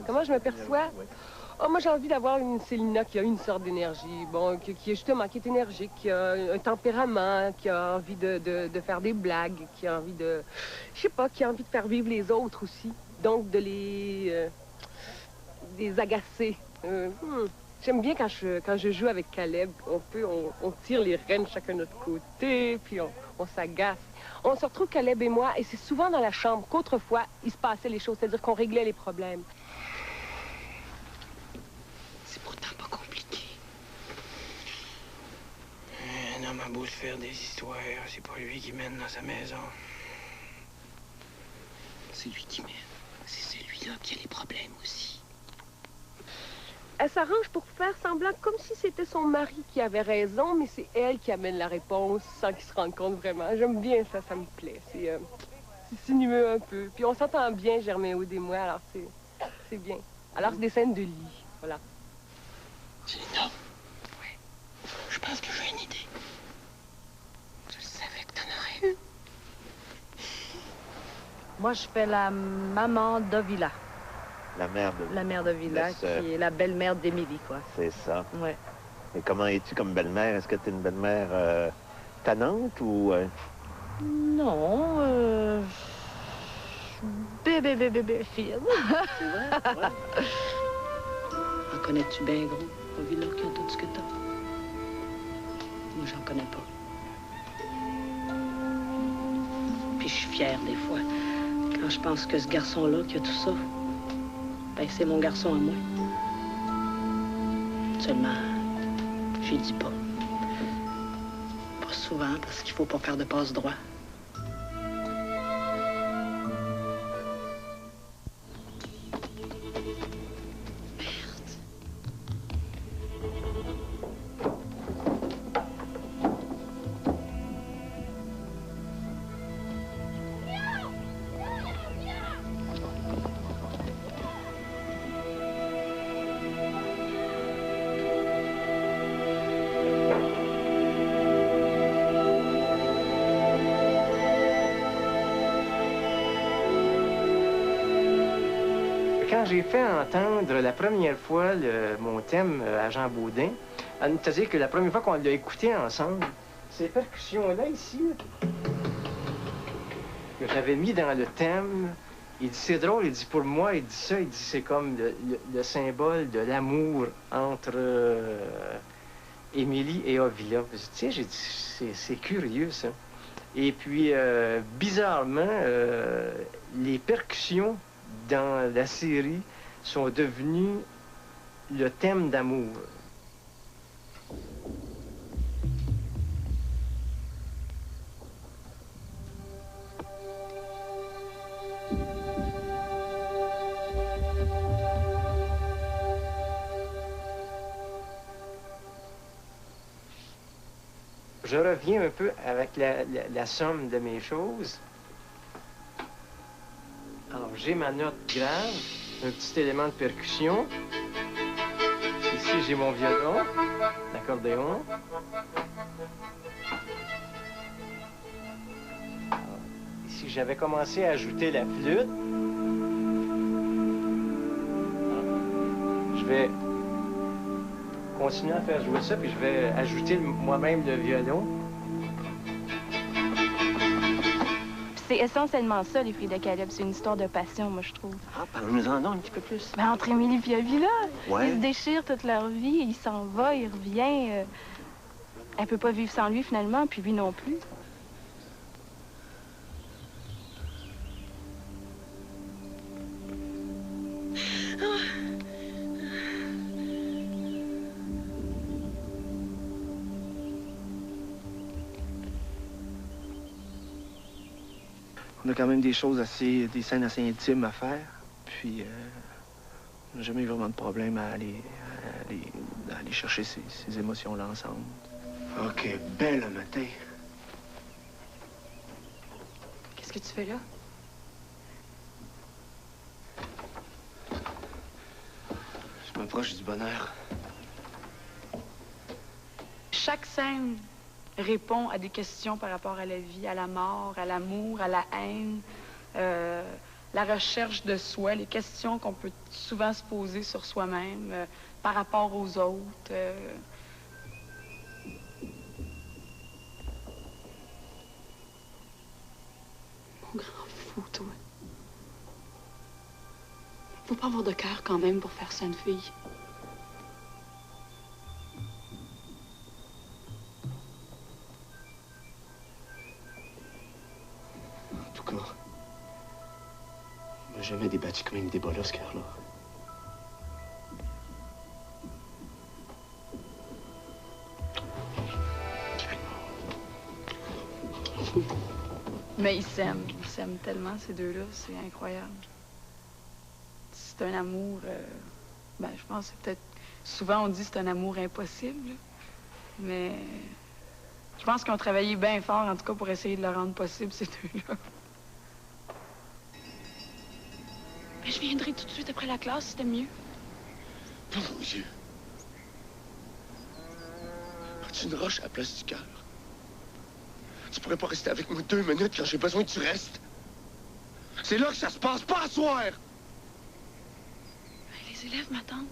Comment je me perçois? Oh, moi, j'ai envie d'avoir une Célina qui a une sorte d'énergie, bon, qui est justement, qui est énergique, qui a un tempérament, qui a envie de faire des blagues, qui a envie de... Je sais pas, qui a envie de faire vivre les autres aussi. Donc, de les agacer. J'aime bien quand je joue avec Caleb, on tire les rênes chacun de notre côté, puis on s'agace. On se retrouve, Caleb et moi, et c'est souvent dans la chambre qu'autrefois, il se passait les choses, c'est-à-dire qu'on réglait les problèmes. C'est pourtant pas compliqué. Un homme a beau se faire des histoires, c'est pas lui qui mène dans sa maison. C'est lui qui mène. C'est celui-là qui a les problèmes aussi. Elle s'arrange pour faire semblant comme si c'était son mari qui avait raison, mais c'est elle qui amène la réponse sans qu'il se rende compte vraiment. J'aime bien ça, ça me plaît. C'est sinueux un peu. Puis on s'entend bien, Germain Aude et moi, alors c'est bien. Alors c'est des scènes de lit, voilà. Célina, oui, je pense que j'ai une idée. Je savais que t'en aurais une. Moi, je fais la maman d'Ovila. La mère de... La mère d'Ovila, qui est la belle-mère d'Émilie, quoi. C'est ça. Ouais. Et comment es-tu comme belle-mère? Est-ce que tu es une belle-mère tannante ou... Non, bébé fille. C'est vrai? Ouais. En connais-tu bien gros, Ovila, qui a tout ce que t'as? Moi, j'en connais pas. Puis je suis fière des fois. Quand je pense que ce garçon-là qui a tout ça, ben c'est mon garçon à moi. Seulement, j'y dis pas. Pas souvent, parce qu'il faut pas faire de passe-droit. Quand j'ai fait entendre la première fois mon thème à Jean Baudin, c'est-à-dire que la première fois qu'on l'a écouté ensemble, ces percussions-là, ici, que j'avais mis dans le thème, il dit, c'est drôle, il dit, pour moi, il dit ça, il dit, c'est comme le symbole de l'amour entre Émilie et Ovila. Tu sais, j'ai dit, c'est curieux, ça. Et puis, bizarrement, les percussions dans la série sont devenues le thème d'amour. Je reviens un peu avec la somme de mes choses. Alors, j'ai ma note grave, un petit élément de percussion. Ici, j'ai mon violon, l'accordéon. Ici, j'avais commencé à ajouter la flûte. Je vais continuer à faire jouer ça, puis je vais ajouter moi-même le violon. C'est essentiellement ça, les filles de Caleb. C'est une histoire de passion, moi, je trouve. Ah, parle-nous-en donc un petit peu plus. Ben, entre Émilie et Ovila, Ouais. ils se déchirent toute leur vie. Il s'en va, il revient. Elle peut pas vivre sans lui, finalement, puis lui non plus. On a quand même des choses des scènes assez intimes à faire. Puis, on n'a jamais eu vraiment de problème à aller chercher ces émotions-là ensemble. OK, belle matin. Qu'est-ce que tu fais là? Je m'approche du bonheur. Chaque scène répond à des questions par rapport à la vie, à la mort, à l'amour, à la haine, la recherche de soi, les questions qu'on peut souvent se poser sur soi-même par rapport aux autres. Mon grand fou, toi. Faut pas avoir de cœur quand même pour faire ça à une fille. En tout cas, il m'a jamais débattu comme une débat là, ce cœur-là. Mais ils s'aiment tellement, ces deux-là, c'est incroyable. C'est un amour, ben, je pense que c'est peut-être, souvent on dit que c'est un amour impossible, mais je pense qu'ils ont travaillé bien fort, en tout cas, pour essayer de le rendre possible, ces deux-là. Mais je viendrai tout de suite après la classe, c'était mieux. Oh mon Dieu! As-tu une roche à la place du cœur? Tu pourrais pas rester avec moi 2 minutes quand j'ai besoin que tu restes? C'est là que ça se passe, pas à soir! Les élèves m'attendent.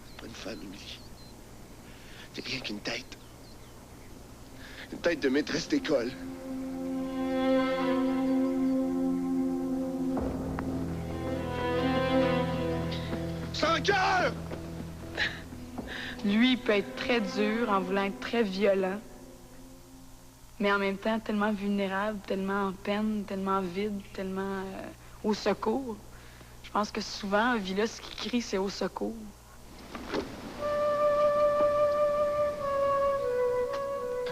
T'es pas une femme, Émilie. T'es rien qu'une tête. Une tête de maîtresse d'école. Sans cœur! Lui, il peut être très dur en voulant être très violent, mais en même temps tellement vulnérable, tellement en peine, tellement vide, tellement au secours. Je pense que souvent, Villa, ce qu'il crie, c'est au secours.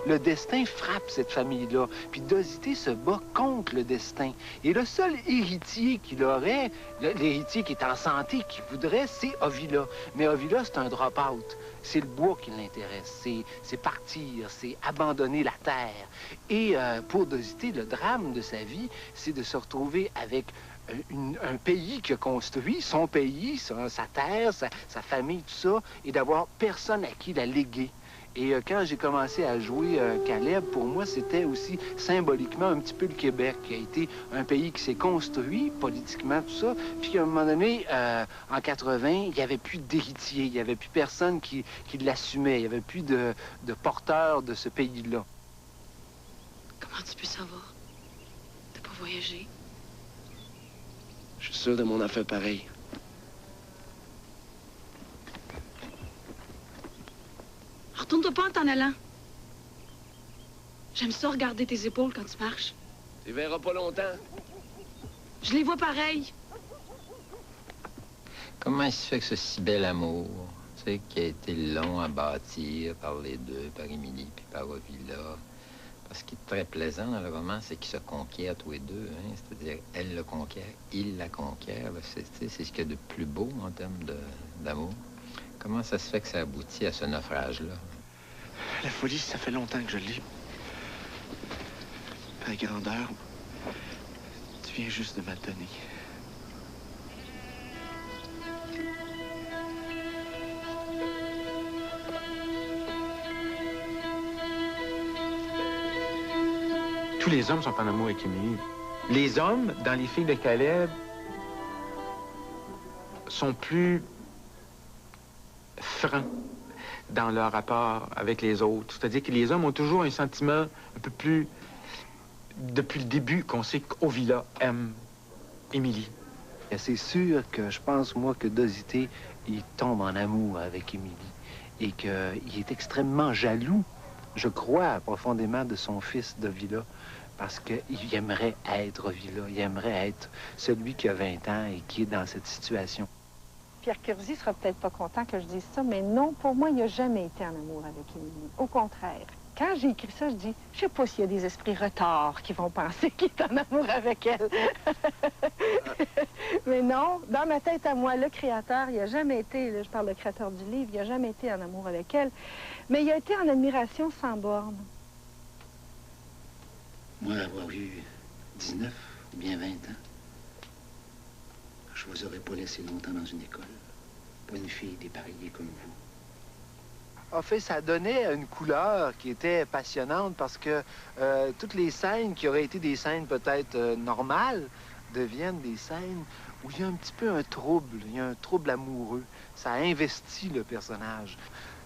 Le destin frappe cette famille-là, puis Dosité se bat contre le destin. Et le seul héritier qu'il aurait, l'héritier qui est en santé, qui voudrait, c'est Ovila. Mais Ovila, c'est un drop-out. C'est le bois qui l'intéresse, c'est partir, c'est abandonner la terre. Et pour Dosité, le drame de sa vie, c'est de se retrouver avec un pays qu'il a construit, son pays, sa terre, sa famille, tout ça, et d'avoir personne à qui la léguer. Et quand j'ai commencé à jouer Caleb, pour moi, c'était aussi symboliquement un petit peu le Québec, qui a été un pays qui s'est construit politiquement, tout ça. Puis à un moment donné, en 80, il n'y avait plus d'héritier, il n'y avait plus personne qui l'assumait, il n'y avait plus de porteur de ce pays-là. Comment tu peux savoir? T'as pas voyagé? Je suis sûr de mon affaire pareil. Retourne-toi pas en t'en allant. J'aime ça regarder tes épaules quand tu marches. Tu verras pas longtemps. Je les vois pareil. Comment il se fait que ce si bel amour, tu sais, qui a été long à bâtir par les deux, par Émilie puis par Ovila, parce qu'il est très plaisant dans le roman, c'est qu'ils se conquièrent tous les deux, hein? C'est-à-dire, elle le conquiert, il la conquiert. C'est ce qu'il y a de plus beau en termes d'amour. Comment ça se fait que ça aboutit à ce naufrage-là? La folie, ça fait longtemps que je l'ai. La grandeur, tu viens juste de me le donner. Tous les hommes sont en amour avec Émilie. Les hommes, dans les filles de Caleb, sont plus francs dans leur rapport avec les autres. C'est-à-dire que les hommes ont toujours un sentiment un peu plus... Depuis le début, qu'on sait qu'Ovila aime Émilie. C'est sûr que je pense, moi, que Dosité, il tombe en amour avec Émilie et qu'il est extrêmement jaloux, je crois, profondément de son fils d'Ovila, parce qu'il aimerait être Ovila, il aimerait être celui qui a 20 ans et qui est dans cette situation. Pierre Curzi sera peut-être pas content que je dise ça, mais non, pour moi, il n'a jamais été en amour avec Émilie. Au contraire. Quand j'ai écrit ça, je dis, je sais pas s'il y a des esprits retards qui vont penser qu'il est en amour avec elle. Mais non, dans ma tête à moi, le créateur, il n'a jamais été, là, je parle le créateur du livre, il n'a jamais été en amour avec elle, mais il a été en admiration sans borne. Moi, avoir eu 19 ou bien 20 ans, je vous aurais pas laissé longtemps dans une école. Pas une fille dépareillée comme vous. En fait, ça donnait une couleur qui était passionnante parce que toutes les scènes qui auraient été des scènes peut-être normales deviennent des scènes où il y a un petit peu un trouble, il y a un trouble amoureux. Ça investit le personnage.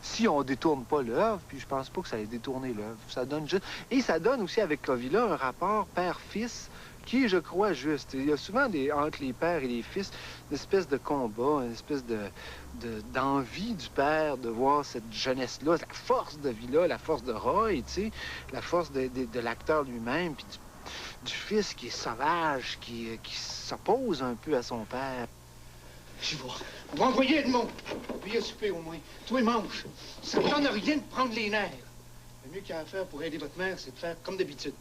Si on détourne pas l'œuvre, puis je pense pas que ça ait détourné l'œuvre, ça donne juste... Et ça donne aussi avec Ovila un rapport père-fils qui est, je crois, juste. Il y a souvent entre les pères et les fils une espèce de combat, une espèce d'envie du père de voir cette jeunesse-là, la force de Villa, la force de Roy, tu sais, la force de l'acteur lui-même, puis du fils qui est sauvage, qui s'oppose un peu à son père. Je vois. On va envoyer Edmond. Puis à souper au moins. Toi, mange. Ça ne donne rien de prendre les nerfs. Le mieux qu'il y a à faire pour aider votre mère, c'est de faire comme d'habitude.